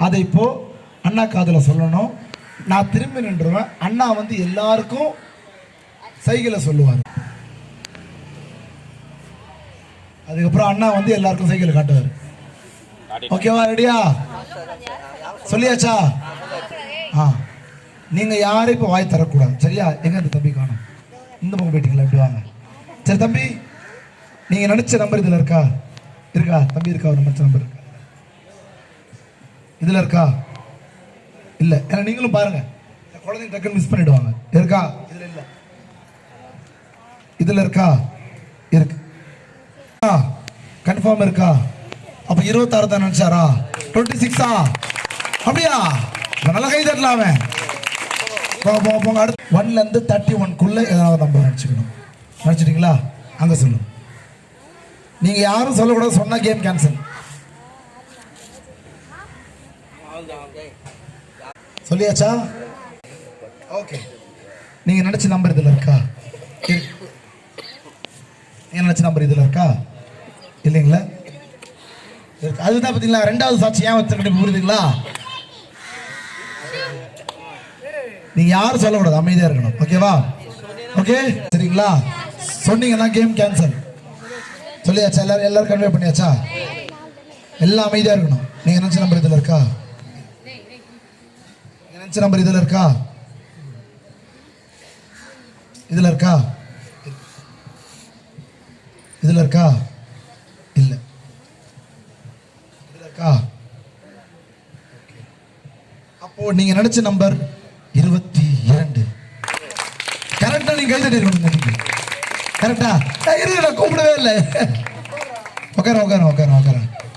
அதை இப்போ அண்ணா காதில் சொல்லணும். நான் திரும்பி நின்றுவேன். அண்ணா வந்து எல்லாருக்கும் சைகளை சொல்லுவார். அதுக்கப்புறம் அண்ணா வந்து எல்லாருக்கும் சைகளை காட்டுவார். ஓகேவா? ரெடியா? சொல்லியாச்சா? நீங்க யாரும் இப்போ வாய் தரக்கூடாது. சரியா? எங்க இந்த தம்பி காணும்? இந்த பக்கம் போயிட்டீங்களா? எப்படி வாங்க. சரி தம்பி, நீங்க நினைச்ச நம்பர் இதுல இருக்கா? இருக்கா தம்பி? இருக்கா? ஒரு நினைச்ச நம்பர் இருக்கா? இதுல இருக்கா? இல்ல. ஏன்னா நீங்களும் பாருங்க, குழந்தைங்க டக்குன்னு மிஸ் பண்ணிடுவாங்க. இருக்கா? இதுல இல்ல. இதுல இருக்கா? இருக்கு. கன்ஃபார்ம் இருக்கா? அப்ப 26 தான் நினைச்சாரா? 26ஆ? அப்படியா? நல்ல கை தட்டலாமே. போங்க. அடுத்து 1ல இருந்து 31க்குள்ள ஏதாவது நம்பர் நினைச்சுக்கணும். நினைச்சிட்டீங்களா? அங்க சொல்லுங்க. நீங்க யாரும் சொல்லக்கூடாது. சொன்னா கேம் கேன்சல். சொல்லியாச்சா? ஓகே. நீங்க நினைச்ச நம்பர் இதுல இருக்கா? நீங்க நினைச்ச நம்பர் இதுல இருக்கா? இல்லைங்களா? அதுதான் பார்த்தீங்களா ரெண்டாவது சாட்சி ஏன் வச்சிருக்கேன் புரியுதுங்களா? நீங்க யாரும் சொல்லக்கூடாது, அமைதியா இருக்கணும். ஓகேவா? ஓகே சரிங்களா? சொன்னீங்கன்னா கேம் கேன்சல். சொல்லியாச்சா? எல்லாரும் கன்வே பண்ணியாச்சா? எல்லாம் அமைதியா இருக்கணும். நீங்க நினைச்ச நம்பர் இதுல இருக்கா? நினைச்ச நம்பர் இதுல இருக்கா? இதுல இருக்கா? இதுல இருக்கா? இல்ல. இதுல இருக்கா? அப்போ நீங்க நினைச்ச நம்பர் 22. கரெக்டா? நீங்க கை தட்டி இருக்கணும். கரெக்டா? இருங்க, கூப்பிடவே இல்லை. உட்கார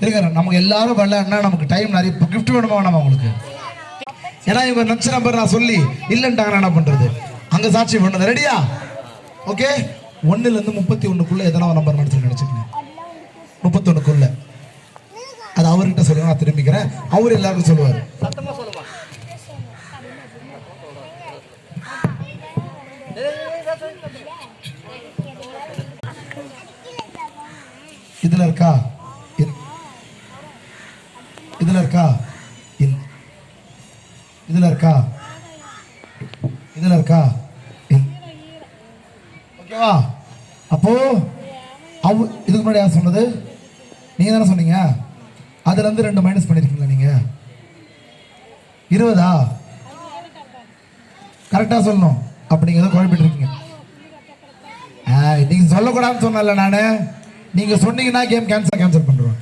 இருங்க. நமக்கு எல்லாரும் வரலன்னா நமக்கு டைம் நிறைய கிஃப்ட் வேணுமா வேணாமா உங்களுக்கு? ஏன்னா இவங்க நினைச்ச நம்பர் நான் சொல்லி இல்லைன்ட்டாங்க, என்ன பண்றது? அங்க சாட்சி பண்ணது. ரெடியா? ஓகே. 1ல இருந்து 31க்குள்ள எதனா நம்பர் நினைச்சுக்கங்க. 31க்குள்ள அது அவர்கிட்ட சொல்லுங்க. நான் திரும்பிக்கிறேன். அவர் எல்லாருக்கும் சொல்லுவார். இதுல இருக்கா? இதுல இருக்கா? இதுல இருக்கா? இதுல இருக்கா? ஓகேவா? அப்போ இதுக்கு முன்னாடி யார் சொன்னது? நீங்க தானே சொன்னீங்க. அதுல இருந்து 2 மைனஸ் பண்ணிருக்கீங்களா நீங்க? 20ஆ? கரெக்டா சொல்லணும். அப்ப நீங்க ஏதோ குழப்பிட்டு இருக்கீங்க. நீங்க சொல்லக்கூடாதுன்னு சொன்னல நானு. நீங்க சொன்னீங்கன்னா கேம் கேன்சல் பண்றோம்.